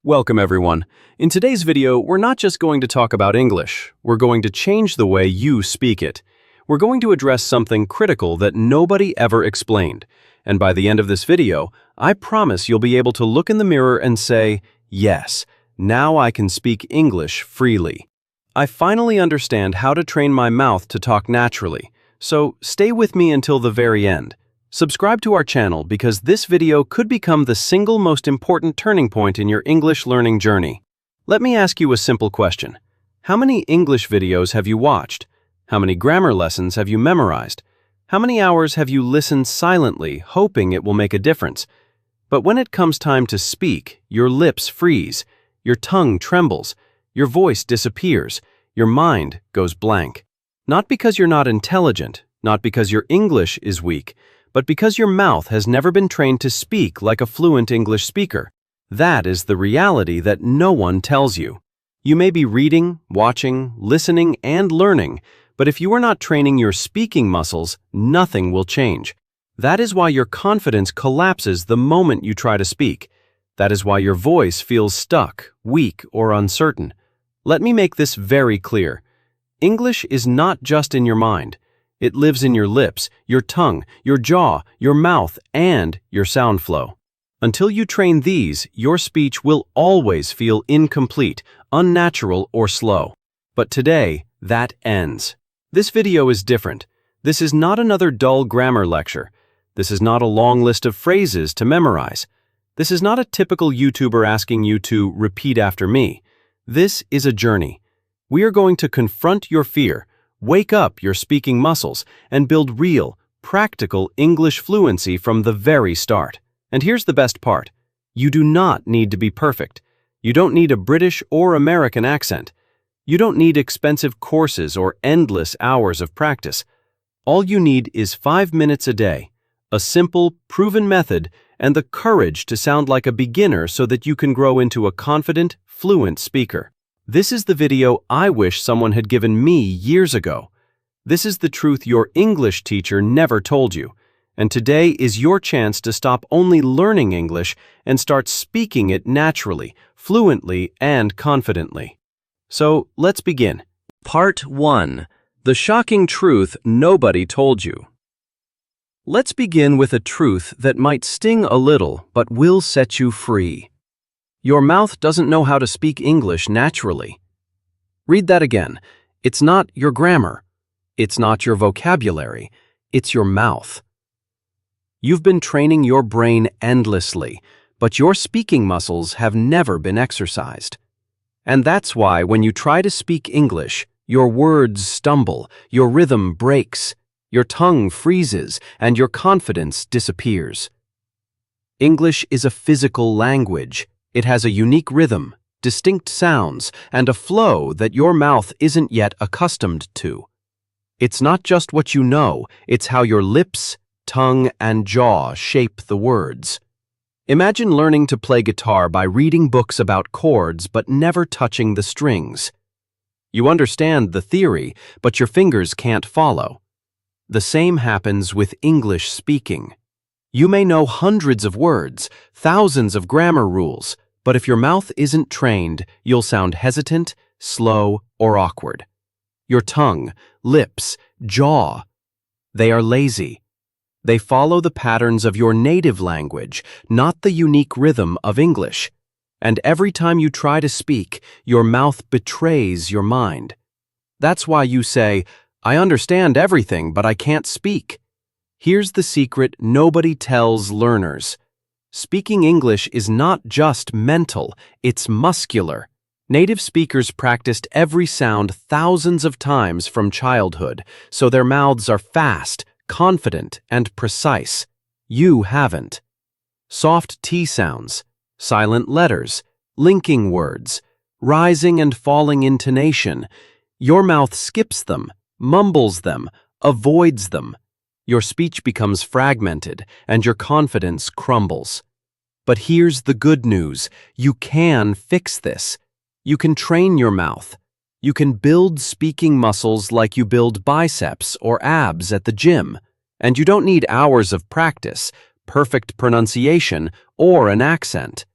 Welcome everyone. In today's video, we're not just going to talk about English, we're going to change the way you speak it. We're going to address something critical that nobody ever explained. And by the end of this video, I promise you'll be able to look in the mirror and say, yes, now I can speak English freely. I finally understand how to train my mouth to talk naturally, so stay with me until the very end. Subscribe to our channel because this video could become the single most important turning point in your English learning journey. Let me ask you a simple question. How many English videos have you watched? How many grammar lessons have you memorized? How many hours have you listened silently, hoping it will make a difference? But when it comes time to speak, your lips freeze, your tongue trembles, your voice disappears, your mind goes blank. Not because you're not intelligent, not because your English is weak, but because your mouth has never been trained to speak like a fluent English speaker. That is the reality that no one tells you. You may be reading, watching, listening, and learning, but if you are not training your speaking muscles, nothing will change. That is why your confidence collapses the moment you try to speak. That is why your voice feels stuck, weak, or uncertain. Let me make this very clear. English is not just in your mind. It lives in your lips, your tongue, your jaw, your mouth, and your sound flow. Until you train these, your speech will always feel incomplete, unnatural, or slow. But today, that ends. This video is different. This is not another dull grammar lecture. This is not a long list of phrases to memorize. This is not a typical YouTuber asking you to repeat after me. This is a journey. We are going to confront your fear, wake up your speaking muscles, and build real, practical English fluency from the very start. And here's the best part. You do not need to be perfect. You don't need a British or American accent. You don't need expensive courses or endless hours of practice. All you need is 5 minutes a day, a simple, proven method, and the courage to sound like a beginner so that you can grow into a confident, fluent speaker. This is the video I wish someone had given me years ago. This is the truth your English teacher never told you. And today is your chance to stop only learning English and start speaking it naturally, fluently, and confidently. So let's begin. Part 1. The shocking truth nobody told you. Let's begin with a truth that might sting a little but will set you free. Your mouth doesn't know how to speak English naturally. Read that again. It's not your grammar. It's not your vocabulary. It's your mouth. You've been training your brain endlessly, but your speaking muscles have never been exercised. And that's why when you try to speak English, your words stumble, your rhythm breaks, your tongue freezes, and your confidence disappears. English is a physical language. It has a unique rhythm, distinct sounds, and a flow that your mouth isn't yet accustomed to. It's not just what you know, it's how your lips, tongue, and jaw shape the words. Imagine learning to play guitar by reading books about chords but never touching the strings. You understand the theory, but your fingers can't follow. The same happens with English speaking. You may know hundreds of words, thousands of grammar rules, but if your mouth isn't trained, you'll sound hesitant, slow, or awkward. Your tongue, lips, jaw, they are lazy. They follow the patterns of your native language, not the unique rhythm of English. And every time you try to speak, your mouth betrays your mind. That's why you say, "I understand everything, but I can't speak." Here's the secret nobody tells learners. Speaking English is not just mental, it's muscular. Native speakers practiced every sound thousands of times from childhood, so their mouths are fast, confident, and precise. You haven't. Soft T sounds, silent letters, linking words, rising and falling intonation. Your mouth skips them, mumbles them, avoids them. Your speech becomes fragmented, and your confidence crumbles. But here's the good news. You can fix this. You can train your mouth. You can build speaking muscles like you build biceps or abs at the gym. And you don't need hours of practice, perfect pronunciation, or an accent.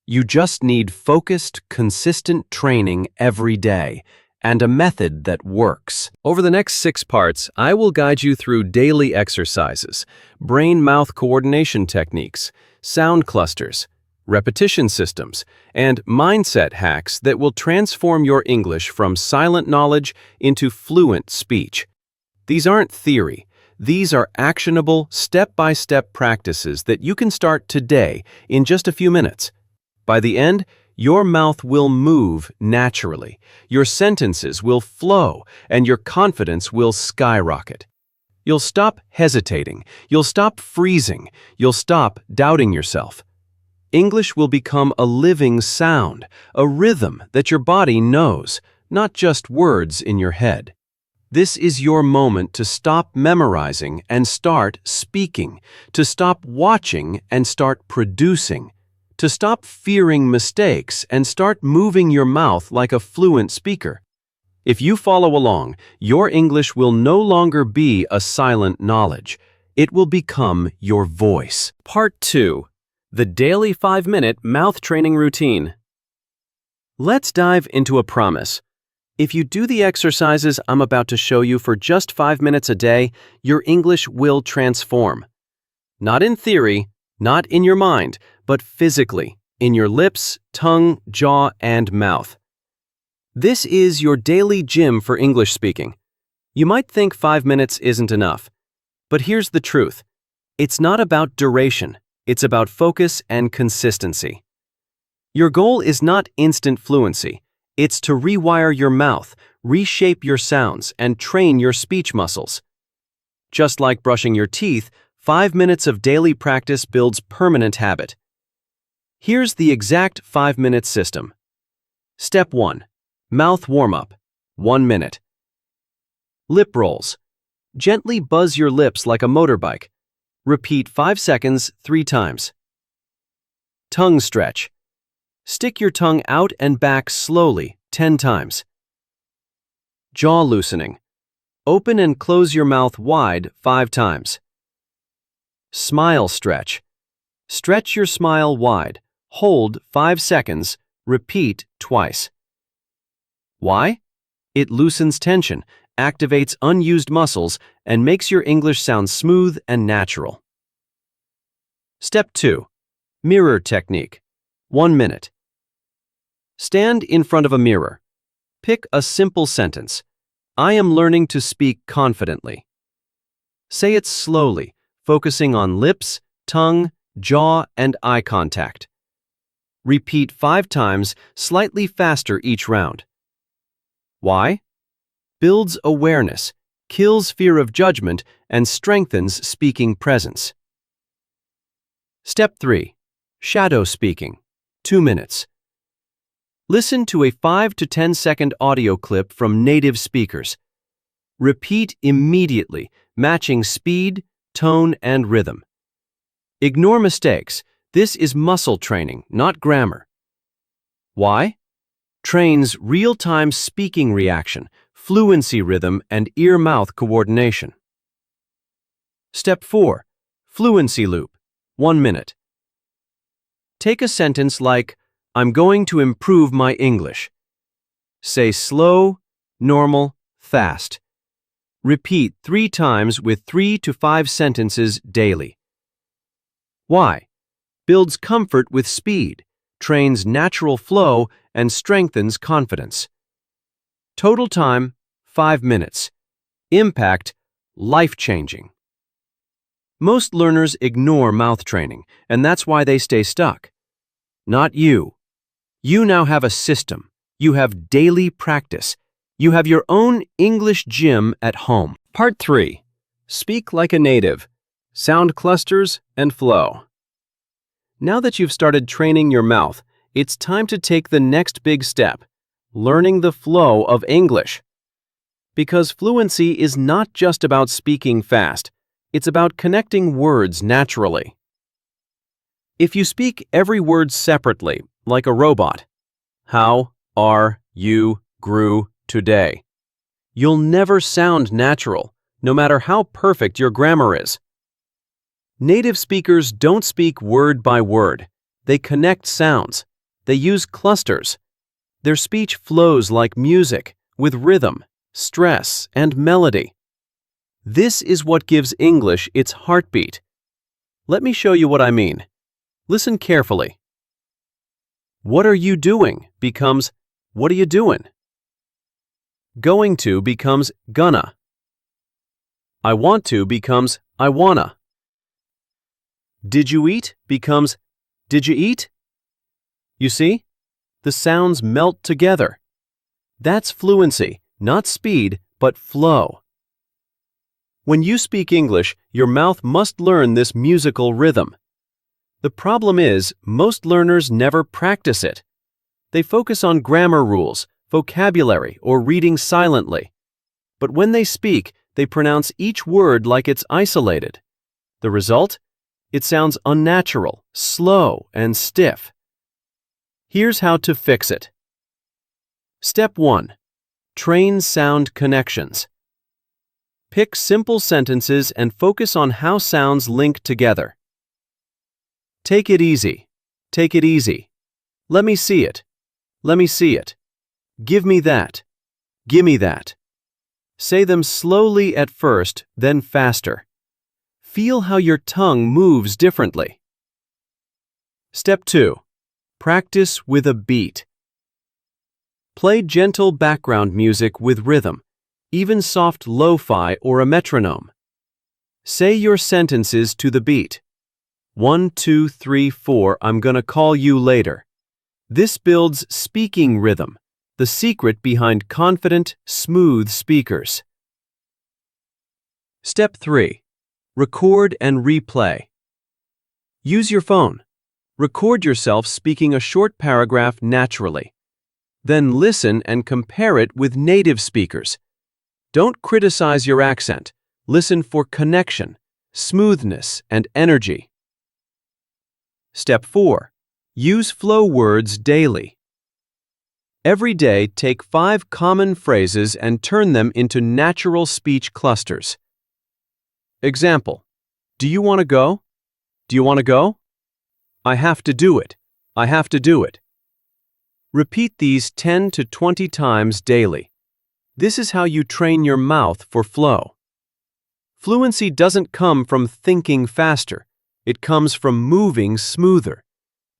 You just need focused, consistent training every day and a method that works. Over the next 6 parts, I will guide you through daily exercises, brain-mouth coordination techniques, sound clusters, repetition systems, and mindset hacks that will transform your English from silent knowledge into fluent speech. These aren't theory. These are actionable, step-by-step practices that you can start today in just a few minutes. By the end, your mouth will move naturally, your sentences will flow, and your confidence will skyrocket. You'll stop hesitating, you'll stop freezing, you'll stop doubting yourself. English will become a living sound, a rhythm that your body knows, not just words in your head. This is your moment to stop memorizing and start speaking, to stop watching and start producing, to stop fearing mistakes and start moving your mouth like a fluent speaker. If you follow along, your English will no longer be a silent knowledge. It will become your voice. Part 2. The Daily 5-Minute Mouth Training Routine. Let's dive into a promise. If you do the exercises I'm about to show you for just 5 minutes a day, your English will transform. Not in theory, not in your mind, but physically, in your lips, tongue, jaw, and mouth. This is your daily gym for English speaking. You might think 5 minutes isn't enough, but here's the truth. It's not about duration, it's about focus and consistency. Your goal is not instant fluency. It's to rewire your mouth, reshape your sounds, and train your speech muscles. Just like brushing your teeth, 5 minutes of daily practice builds permanent habit. Here's the exact 5-minute system. Step 1. Mouth warm-up. 1 minute. Lip rolls. Gently buzz your lips like a motorbike. Repeat 5 seconds 3 times. Tongue stretch. Stick your tongue out and back slowly 10 times. Jaw loosening. Open and close your mouth wide 5 times. Smile stretch. Stretch your smile wide. Hold 5 seconds. Repeat twice. Why? It loosens tension, activates unused muscles, and makes your English sound smooth and natural. Step 2. Mirror technique. 1 minute. Stand in front of a mirror. Pick a simple sentence. I am learning to speak confidently. Say it slowly, focusing on lips, tongue, jaw, and eye contact. Repeat 5 times, slightly faster each round. Why? Builds awareness, kills fear of judgment, and strengthens speaking presence. Step 3. Shadow speaking. 2 minutes. Listen to a 5 to 10 second audio clip from native speakers. Repeat immediately, matching speed, tone, and rhythm. Ignore mistakes. This is muscle training, not grammar. Why? Trains real-time speaking reaction, fluency rhythm, and ear-mouth coordination. Step 4. Fluency loop. 1 minute. Take a sentence like, I'm going to improve my English. Say slow, normal, fast. Repeat 3 times with 3 to 5 sentences daily. Why? Builds comfort with speed, trains natural flow, and strengthens confidence. Total time, 5 minutes. Impact, life-changing. Most learners ignore mouth training, and that's why they stay stuck. Not you. You now have a system. You have daily practice. You have your own English gym at home. Part 3. Speak like a native. Sound clusters and flow. Now that you've started training your mouth, it's time to take the next big step, learning the flow of English. Because fluency is not just about speaking fast, it's about connecting words naturally. If you speak every word separately, like a robot, how are you grew today, you'll never sound natural, no matter how perfect your grammar is. Native speakers don't speak word by word. They connect sounds, They use clusters. Their speech flows like music, with rhythm, stress, and melody. This is what gives English its heartbeat. Let me show you what I mean. Listen carefully. What are you doing becomes, what are you doing? Going to becomes gonna. I want to becomes I wanna. Did you eat becomes did you eat? You see? The sounds melt together. That's fluency, not speed, but flow. When you speak English, your mouth must learn this musical rhythm. The problem is, most learners never practice it. They focus on grammar rules, vocabulary, or reading silently. But when they speak, they pronounce each word like it's isolated. The result? It sounds unnatural, slow, and stiff. Here's how to fix it. Step 1. Train sound connections. Pick simple sentences and focus on how sounds link together. Take it easy. Take it easy. Let me see it. Let me see it. Give me that. Gimme that. Say them slowly at first, then faster. Feel how your tongue moves differently. Step 2. Practice with a beat. Play gentle background music with rhythm, even soft lo-fi or a metronome. Say your sentences to the beat. 1, 2, 3, 4, I'm gonna call you later. This builds speaking rhythm, the secret behind confident, smooth speakers. Step 3. Record and replay. Use your phone. Record yourself speaking a short paragraph naturally. Then listen and compare it with native speakers. Don't criticize your accent. Listen for connection, smoothness, and energy. Step 4. Use flow words daily. Every day, take 5 common phrases and turn them into natural speech clusters. Example: do you want to go? Do you want to go? I have to do it. I have to do it. Repeat these 10 to 20 times daily. This is how you train your mouth for flow. Fluency doesn't come from thinking faster. It comes from moving smoother.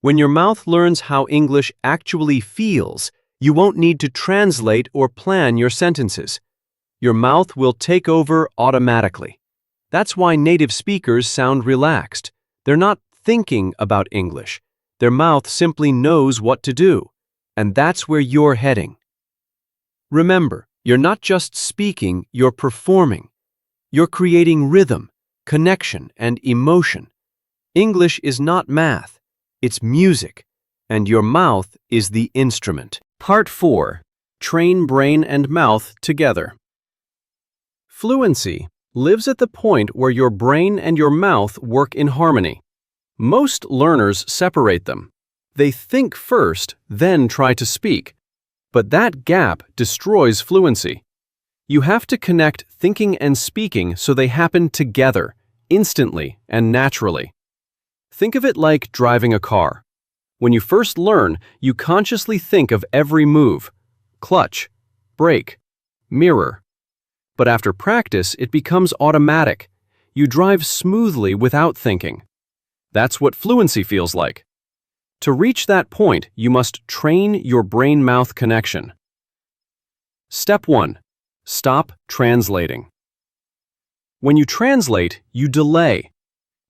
When your mouth learns how English actually feels, you won't need to translate or plan your sentences. Your mouth will take over automatically. That's why native speakers sound relaxed. They're not thinking about English. Their mouth simply knows what to do. And that's where you're heading. Remember, you're not just speaking, you're performing. You're creating rhythm, connection, and emotion. English is not math, it's music, and your mouth is the instrument. Part 4. Train brain and mouth together. Fluency lives at the point where your brain and your mouth work in harmony. Most learners separate them. They think first, then try to speak. But that gap destroys fluency. You have to connect thinking and speaking so they happen together, instantly and naturally. Think of it like driving a car. When you first learn, you consciously think of every move: clutch, brake, mirror. But after practice, it becomes automatic. You drive smoothly without thinking. That's what fluency feels like. To reach that point, you must train your brain-mouth connection. Step 1. Stop translating. When you translate, you delay.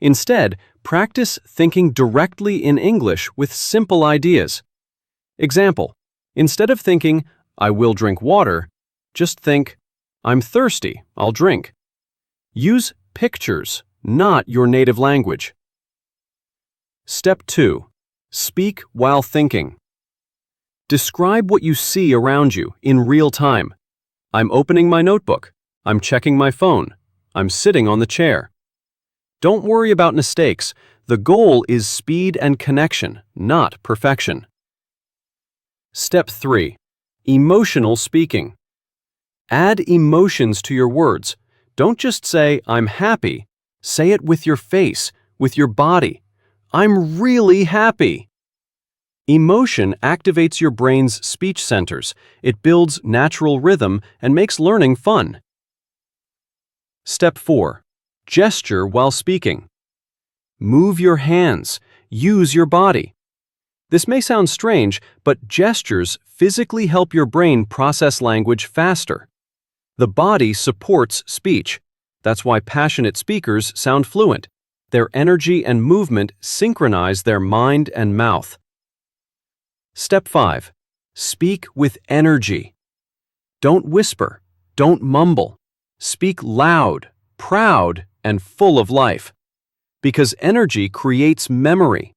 Instead, practice thinking directly in English with simple ideas. Example: instead of thinking, I will drink water, just think, I'm thirsty, I'll drink. Use pictures, not your native language. Step 2. Speak while thinking. Describe what you see around you in real time. I'm opening my notebook. I'm checking my phone. I'm sitting on the chair. Don't worry about mistakes. The goal is speed and connection, not perfection. Step 3. Emotional speaking. Add emotions to your words. Don't just say, I'm happy. Say it with your face, with your body. I'm really happy. Emotion activates your brain's speech centers. It builds natural rhythm and makes learning fun. Step 4. Gesture while speaking. Move your hands. Use your body. This may sound strange, but gestures physically help your brain process language faster. The body supports speech. That's why passionate speakers sound fluent. Their energy and movement synchronize their mind and mouth. Step 5. Speak with energy. Don't whisper. Don't mumble. Speak loud, proud, and full of life. Because energy creates memory.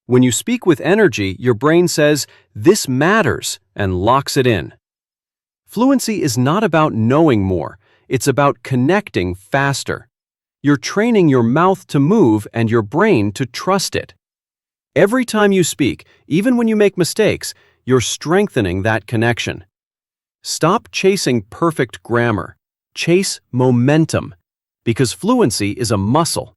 When you speak with energy, your brain says, "This matters," and locks it in. Fluency is not about knowing more. It's about connecting faster. You're training your mouth to move and your brain to trust it. Every time you speak, even when you make mistakes, you're strengthening that connection. Stop chasing perfect grammar. Chase momentum, because fluency is a muscle.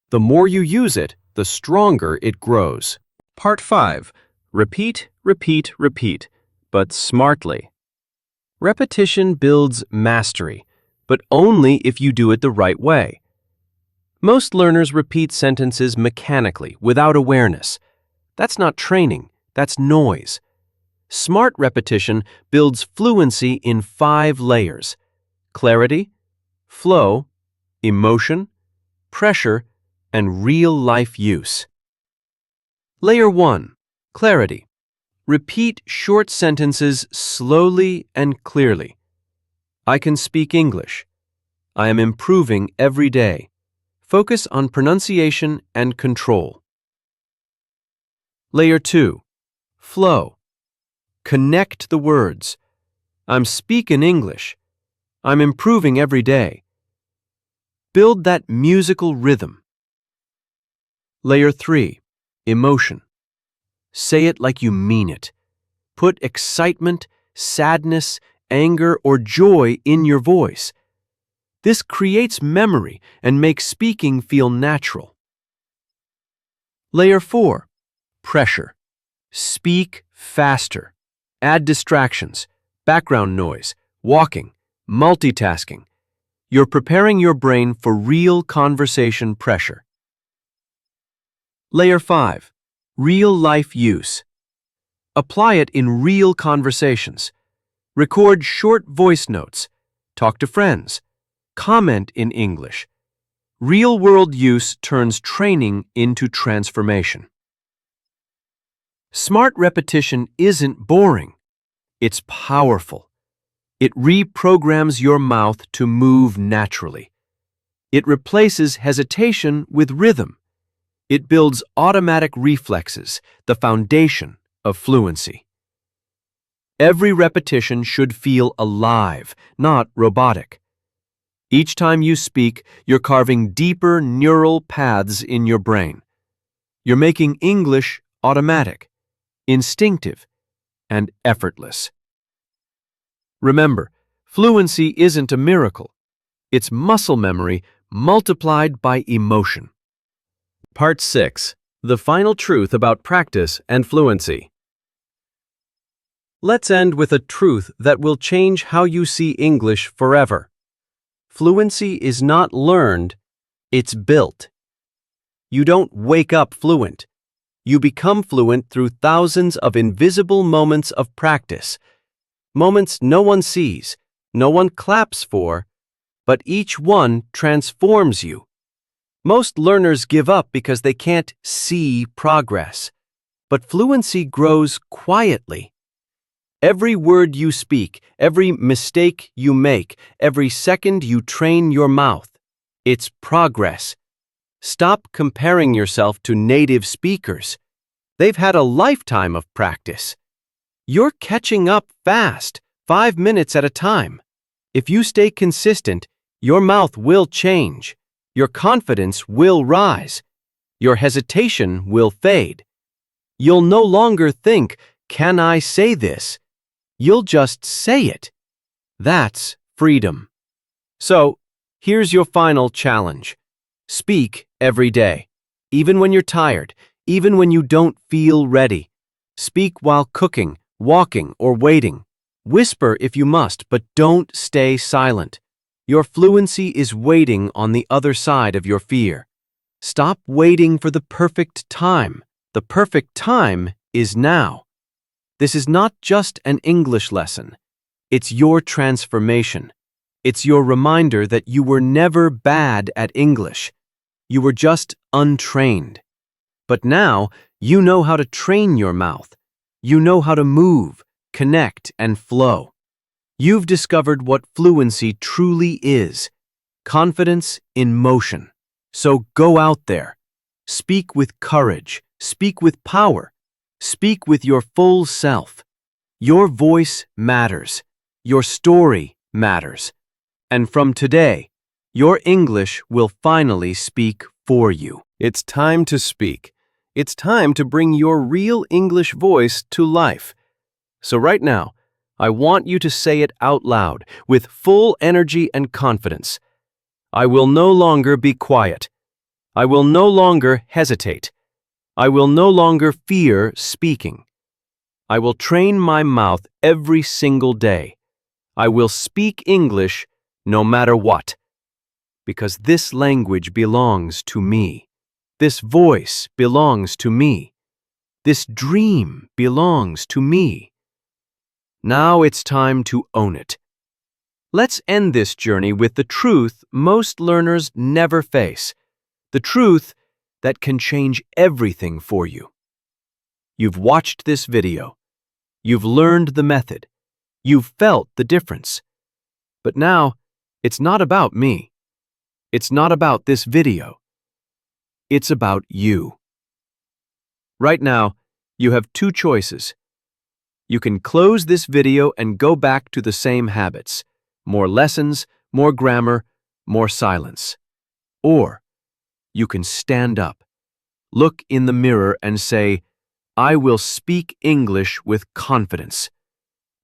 The more you use it, the stronger it grows. Part 5. Repeat, repeat, repeat, but smartly. Repetition builds mastery, but only if you do it the right way. Most learners repeat sentences mechanically, without awareness. That's not training, that's noise. Smart repetition builds fluency in 5 layers: clarity, flow, emotion, pressure, and real-life use. Layer 1. Clarity. Repeat short sentences slowly and clearly. I can speak English. I am improving every day. Focus on pronunciation and control. Layer 2. Flow. Connect the words. I'm speaking English. I'm improving every day. Build that musical rhythm. Layer 3. Emotion. Say it like you mean it. Put excitement, sadness, anger, or joy in your voice. This creates memory and makes speaking feel natural. Layer 4. Pressure. Speak faster. Add distractions, background noise, walking, multitasking. You're preparing your brain for real conversation pressure. Layer 5. Real-life use. Apply it in real conversations. Record short voice notes. Talk to friends. Comment in English. Real-world use turns training into transformation. Smart repetition isn't boring. It's powerful. It reprograms your mouth to move naturally. It replaces hesitation with rhythm. It builds automatic reflexes, the foundation of fluency. Every repetition should feel alive, not robotic. Each time you speak, you're carving deeper neural paths in your brain. You're making English automatic, instinctive, and effortless. Remember, fluency isn't a miracle. It's muscle memory multiplied by emotion. Part 6. The final truth about practice and fluency. Let's end with a truth that will change how you see English forever. Fluency is not learned, it's built. You don't wake up fluent. You become fluent through thousands of invisible moments of practice. Moments no one sees, no one claps for, but each one transforms you. Most learners give up because they can't see progress. But fluency grows quietly. Every word you speak, every mistake you make, every second you train your mouth, it's progress. Stop comparing yourself to native speakers. They've had a lifetime of practice. You're catching up fast, 5 minutes at a time. If you stay consistent, your mouth will change. Your confidence will rise. Your hesitation will fade. You'll no longer think, "Can I say this?" You'll just say it. That's freedom. So, here's your final challenge. Speak every day. Even when you're tired, even when you don't feel ready. Speak while cooking, walking, or waiting. Whisper if you must, but don't stay silent. Your fluency is waiting on the other side of your fear. Stop waiting for the perfect time. The perfect time is now. This is not just an English lesson. It's your transformation. It's your reminder that you were never bad at English. You were just untrained. But now, you know how to train your mouth. You know how to move, connect, and flow. You've discovered what fluency truly is. Confidence in motion. So go out there. Speak with courage. Speak with power. Speak with your full self. Your voice matters. Your story matters. And from today, your English will finally speak for you. It's time to speak. It's time to bring your real English voice to life. So right now, I want you to say it out loud with full energy and confidence. I will no longer be quiet. I will no longer hesitate. I will no longer fear speaking. I will train my mouth every single day. I will speak English no matter what. Because this language belongs to me. This voice belongs to me. This dream belongs to me. Now it's time to own it. Let's end this journey with the truth most learners never face. The truth that can change everything for you. You've watched this video. You've learned the method. You've felt the difference. But now, it's not about me. It's not about this video. It's about you. Right now, you have two choices. You can close this video and go back to the same habits. More lessons, more grammar, more silence. Or you can stand up, look in the mirror and say, I will speak English with confidence.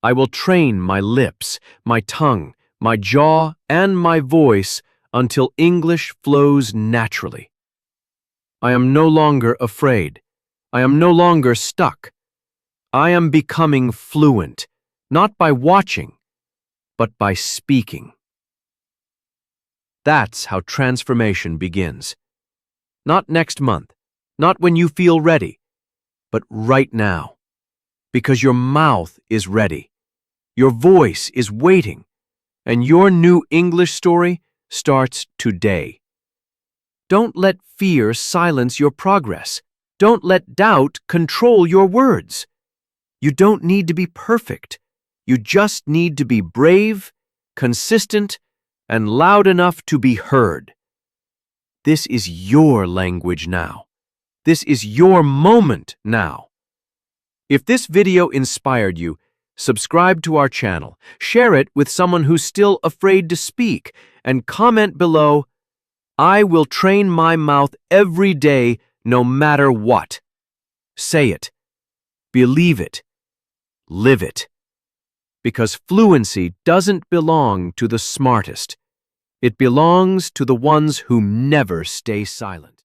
I will train my lips, my tongue, my jaw, and my voice until English flows naturally. I am no longer afraid. I am no longer stuck. I am becoming fluent, not by watching, but by speaking. That's how transformation begins. Not next month, not when you feel ready, but right now. Because your mouth is ready, your voice is waiting, and your new English story starts today. Don't let fear silence your progress. Don't let doubt control your words. You don't need to be perfect. You just need to be brave, consistent, and loud enough to be heard. This is your language now. This is your moment now. If this video inspired you, subscribe to our channel, share it with someone who's still afraid to speak, and comment below, I will train my mouth every day no matter what. Say it. Believe it. Live it. Because fluency doesn't belong to the smartest. It belongs to the ones who never stay silent.